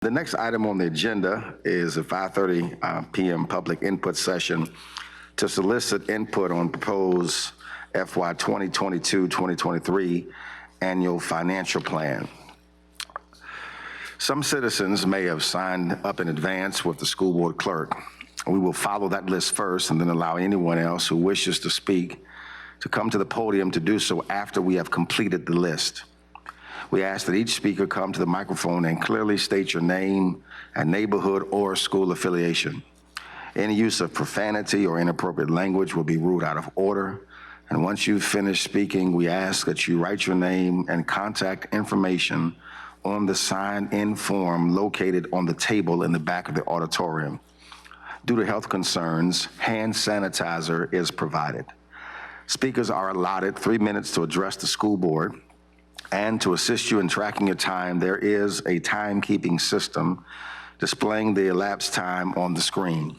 The next item on the agenda is a 5:30 p.m. public input session to solicit input on proposed FY 2022-2023 annual financial plan. Some citizens may have signed up in advance with the school board clerk. We will follow that list first and then allow anyone else who wishes to speak to come to the podium to do so after we have completed the list. We ask that each speaker come to the microphone and clearly state your name and neighborhood or school affiliation. Any use of profanity or inappropriate language will be ruled out of order. And once you've finished speaking, we ask that you write your name and contact information on the sign-in form located on the table in the back of the auditorium. Due to health concerns, hand sanitizer is provided. Speakers are allotted 3 minutes to address the school board. And to assist you in tracking your time, there is a timekeeping system displaying the elapsed time on the screen.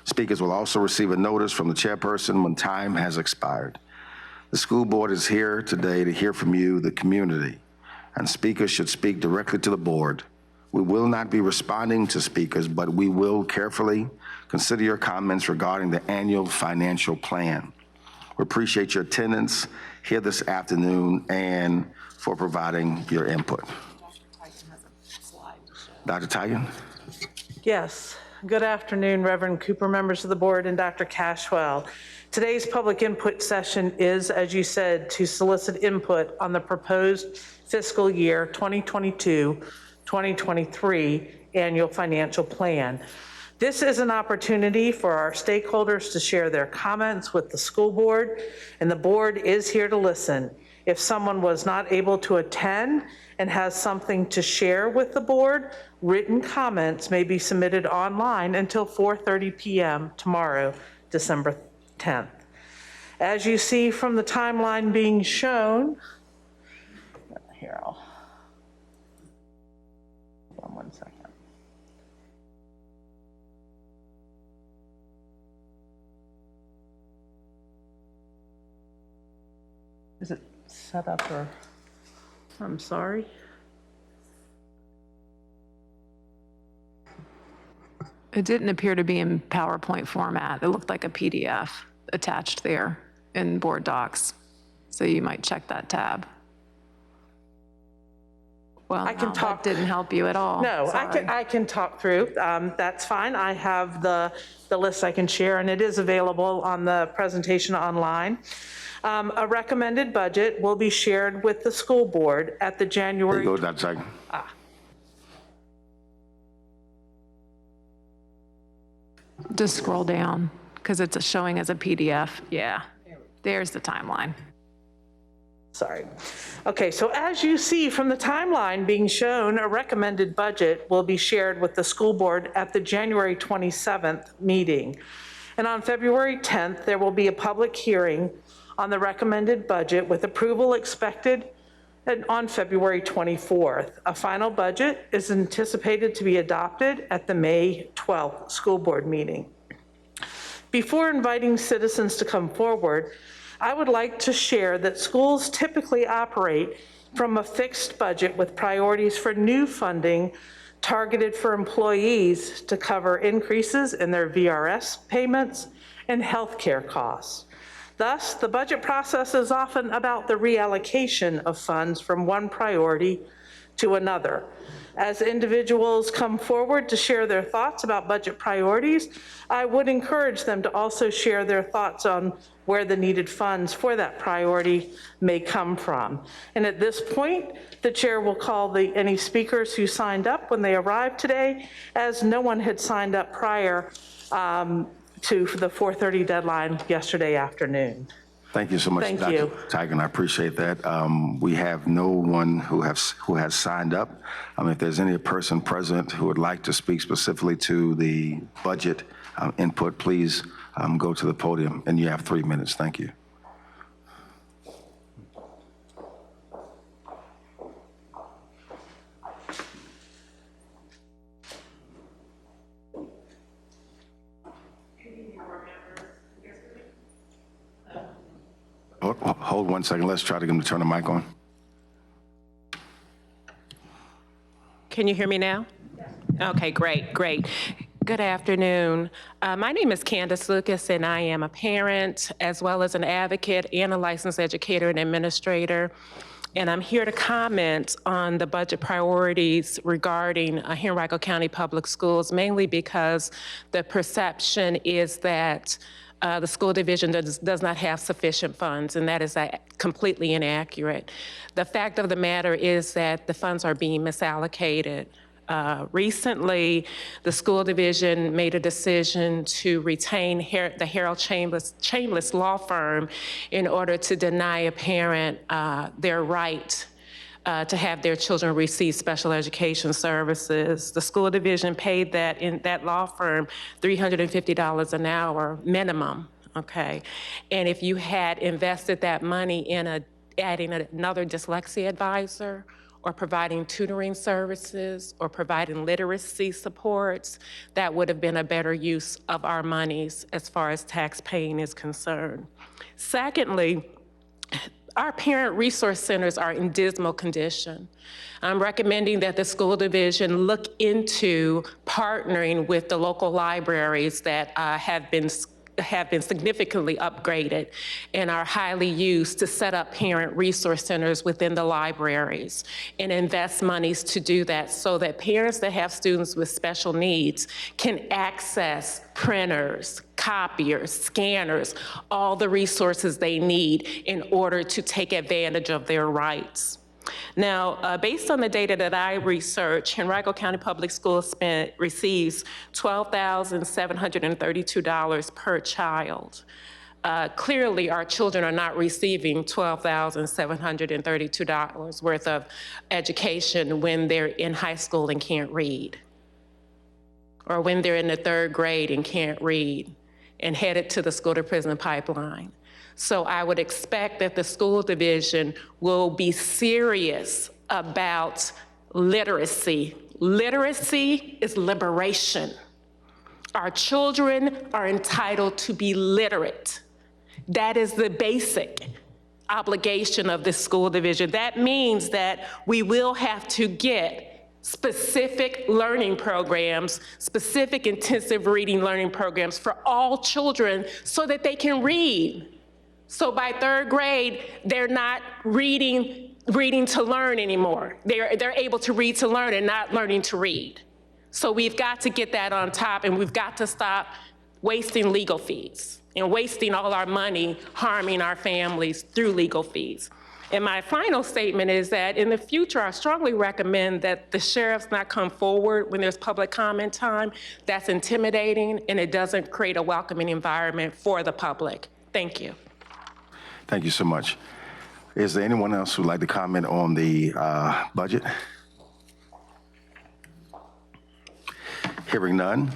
Speakers will also receive a notice from the chairperson when time has expired. The school board is here today to hear from you, the community, and speakers should speak directly to the board. We will not be responding to speakers, but we will carefully consider your comments regarding the annual financial plan. We appreciate your attendance here this afternoon and for providing your input. Dr. Tigan? Yes. Good afternoon, Reverend Cooper, members of the board, and Dr. Cashwell. Today's public input session is, as you said, to solicit input on the proposed fiscal year 2022-2023 annual financial plan. This is an opportunity for our stakeholders to share their comments with the school board, and the board is here to listen. If someone was not able to attend and has something to share with the board, written comments may be submitted online until 4:30 p.m. tomorrow, December 10th. As you see from the timeline being shown, here, hold on 1 second. Is it set up or, I'm sorry. It didn't appear to be in PowerPoint format. It looked like a PDF attached there in board docs. So you might check that tab. Well, I can no, talk. That didn't help you at all. No, Sorry. I can talk through. That's fine. I have the list I can share, and it is available on the presentation online. A recommended budget will be shared with the school board at the January. There you go, Dr. Tigan. Just scroll down because it's showing as a PDF. Yeah, there's the timeline. Sorry. Okay, so as you see from the timeline being shown, a recommended budget will be shared with the school board at the January 27th meeting. And on February 10th, there will be a public hearing on the recommended budget with approval expected on February 24th. A final budget is anticipated to be adopted at the May 12th school board meeting. Before inviting citizens to come forward, I would like to share that schools typically operate from a fixed budget with priorities for new funding targeted for employees to cover increases in their VRS payments and healthcare costs. Thus, the budget process is often about the reallocation of funds from one priority to another. As individuals come forward to share their thoughts about budget priorities, I would encourage them to also share their thoughts on where the needed funds for that priority may come from. And at this point, the chair will call any speakers who signed up when they arrived today, as no one had signed up prior to the 4:30 deadline yesterday afternoon. Thank you so much, Thank Dr. you. Tigan. I appreciate that. We have no one who has signed up. If there's any person present who would like to speak specifically to the budget input, please go to the podium, and you have 3 minutes. Thank you. Hold 1 second. Let's try to get him to turn the mic on. Can you hear me now? Okay, great, great. Good afternoon. My name is Candace Lucas, and I am a parent as well as an advocate and a licensed educator and administrator. And I'm here to comment on the budget priorities regarding Henrico County Public Schools, mainly because the perception is that the school division does not have sufficient funds, and that is completely inaccurate. The fact of the matter is that the funds are being misallocated. Recently, the school division made a decision to retain the Harold Chambliss law firm in order to deny a parent their right to have their children receive special education services. The school division paid that law firm $350 an hour minimum, okay? And if you had invested that money in adding another dyslexia advisor, or providing tutoring services, or providing literacy supports, that would have been a better use of our monies as far as tax paying is concerned. Secondly, our parent resource centers are in dismal condition. I'm recommending that the school division look into partnering with the local libraries that have been significantly upgraded and are highly used to set up parent resource centers within the libraries and invest monies to do that so that parents that have students with special needs can access printers, copiers, scanners, all the resources they need in order to take advantage of their rights. Now, based on the data that I researched, Henrico County Public Schools receives $12,732 per child. Clearly, our children are not receiving $12,732 worth of education when they're in high school and can't read, or when they're in the 3rd grade and can't read and headed to the school to prison pipeline. So I would expect that the school division will be serious about literacy. Literacy is liberation. Our children are entitled to be literate. That is the basic obligation of the school division. That means that we will have to get specific learning programs, specific intensive reading learning programs for all children so that they can read. So by 3rd grade, they're not reading to learn anymore. They're able to read to learn and not learning to read. So we've got to get that on top, and we've got to stop wasting legal fees and wasting all our money harming our families through legal fees. And my final statement is that in the future, I strongly recommend that the sheriffs not come forward when there's public comment time. That's intimidating, and it doesn't create a welcoming environment for the public. Thank you. Thank you so much. Is there anyone else who'd like to comment on the budget? Hearing none,